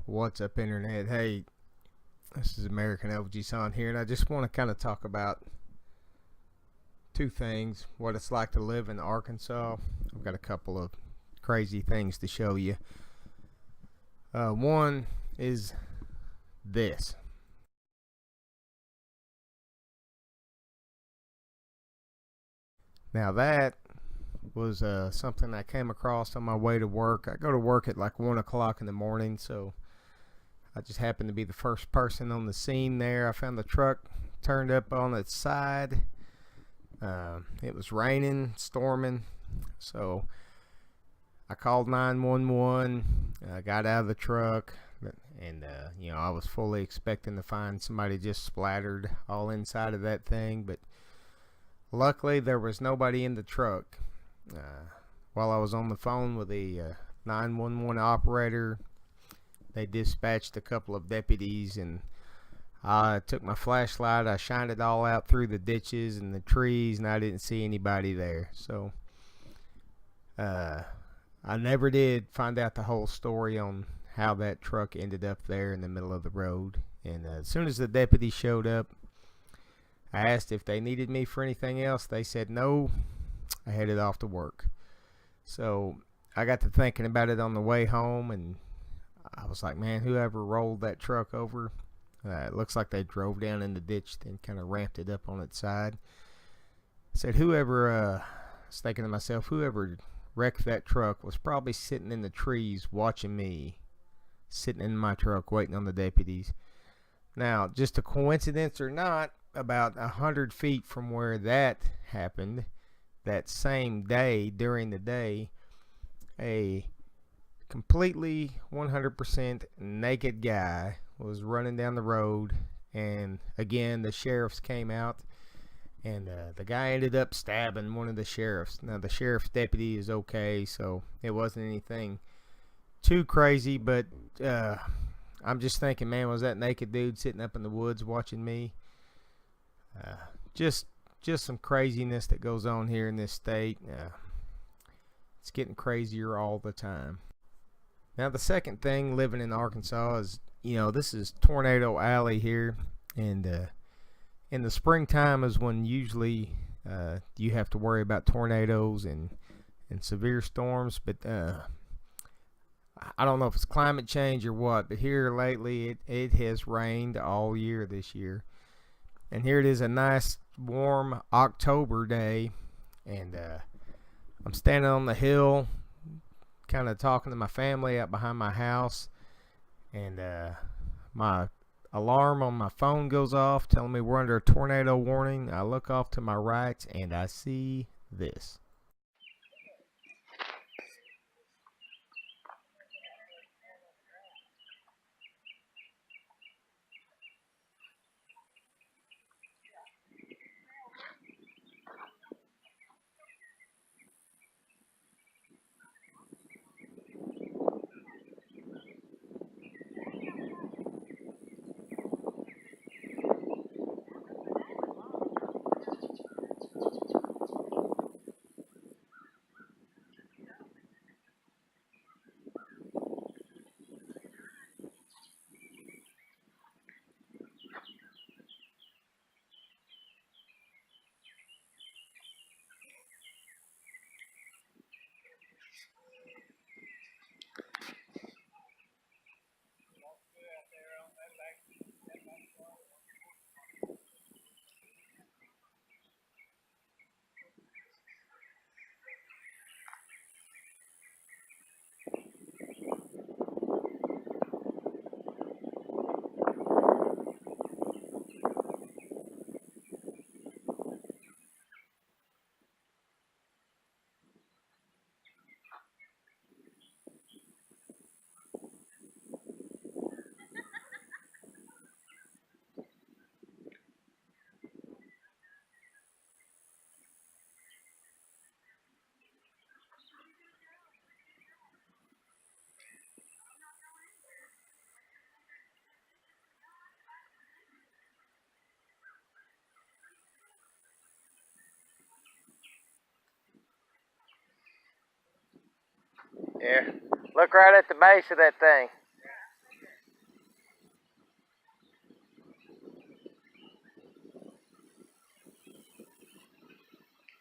What's up, Internet? Hey, this is American LG Son here, and I just want to kind of talk about two things: what it's like to live in Arkansas. I've got a couple of crazy things to show you. One is this. Now, that was something I came across on my way to work. I go to work at like 1 o'clock in the morning, so I just happened to be the first person on the scene there. I found the truck turned up on its side. It was raining, storming, so I called 911. I got out of the truck, and I was fully expecting to find somebody just splattered all inside of that thing, but luckily there was nobody in the truck. While I was on the phone with the 911 operator, they dispatched a couple of deputies, and I took my flashlight, I shined it all out through the ditches and the trees, and I didn't see anybody there. So I never did find out the whole story on how that truck ended up there in the middle of the road. And as soon as the deputy showed up, I asked if they needed me for anything else. They said no. I headed off to work. So I got to thinking about it on the way home, and I was like, man, whoever rolled that truck over, it looks like they drove down in the ditch and kind of ramped it up on its side. I said, I was thinking to myself, whoever wrecked that truck was probably sitting in the trees watching me, sitting in my truck waiting on the deputies. Now, just a coincidence or not, about 100 feet from where that happened, that same day, during the day, a completely 100% naked guy was running down the road, and again the sheriffs came out, and the guy ended up stabbing one of the sheriffs. Now the sheriff's deputy is okay, so it wasn't anything too crazy, but I'm just thinking, man, was that naked dude sitting up in the woods watching me? Just some craziness that goes on here in this state. It's getting crazier all the time. Now the second thing, living in Arkansas, is this is Tornado Alley here, and in the springtime is when usually you have to worry about tornadoes and severe storms. But I don't know if it's climate change or what, but here lately it has rained all year this year. And here it is, a nice warm October day, and I'm standing on the hill kind of talking to my family out behind my house, and my alarm on my phone goes off telling me we're under a tornado warning. I look off to my right and I see this. Yeah, look right at the base of that thing.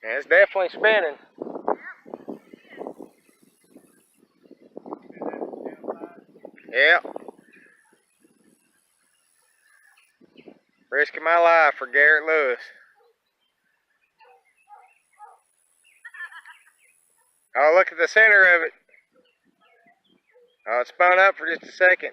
Yeah, it's definitely spinning. Yeah. Risking my life for Garrett Lewis. Oh, look at the center of it. Oh, it spun up for just a second.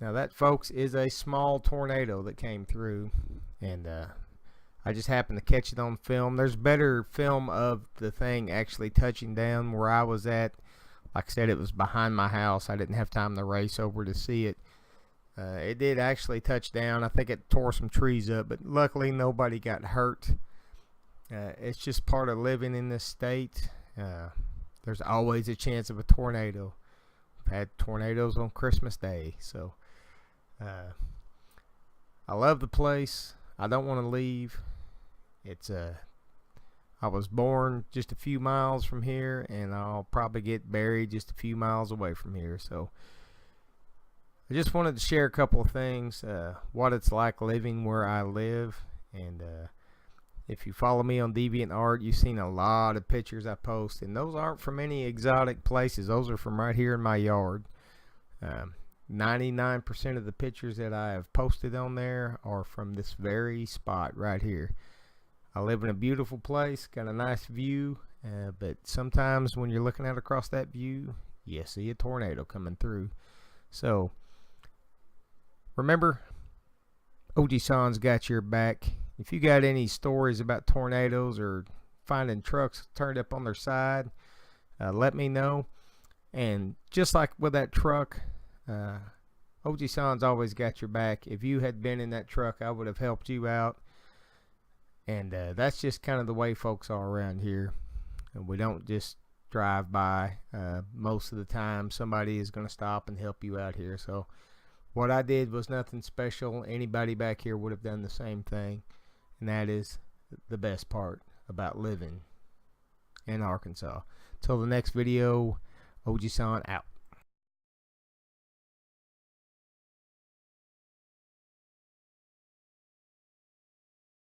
Now that, folks, is a small tornado that came through, and I just happened to catch it on film. There's better film of the thing actually touching down where I was at. Like I said, it was behind my house. I didn't have time to race over to see it. It did actually touch down. I think it tore some trees up, but luckily nobody got hurt. It's just part of living in this state. There's always a chance of a tornado. We've had tornadoes on Christmas Day, so I love the place. I don't want to leave. It's I was born just a few miles from here, and I'll probably get buried just a few miles away from here. So I just wanted to share a couple of things, what it's like living where I live. And if you follow me on DeviantArt, you've seen a lot of pictures I post, and those aren't from any exotic places. Those are from right here in my yard. 99% of the pictures that I have posted on there are from this very spot right here. I live in a beautiful place, got a nice view, but sometimes when you're looking out across that view, you see a tornado coming through. So remember, OG San's got your back. If you got any stories about tornadoes or finding trucks turned up on their side, let me know. And just like with that truck, OG San's always got your back. If you had been in that truck, I would have helped you out. And that's just kind of the way folks are around here. And we don't just drive by. Most of the time, somebody is going to stop and help you out here. So what I did was nothing special. Anybody back here would have done the same thing. And that is the best part about living in Arkansas. Till the next video, OG San out.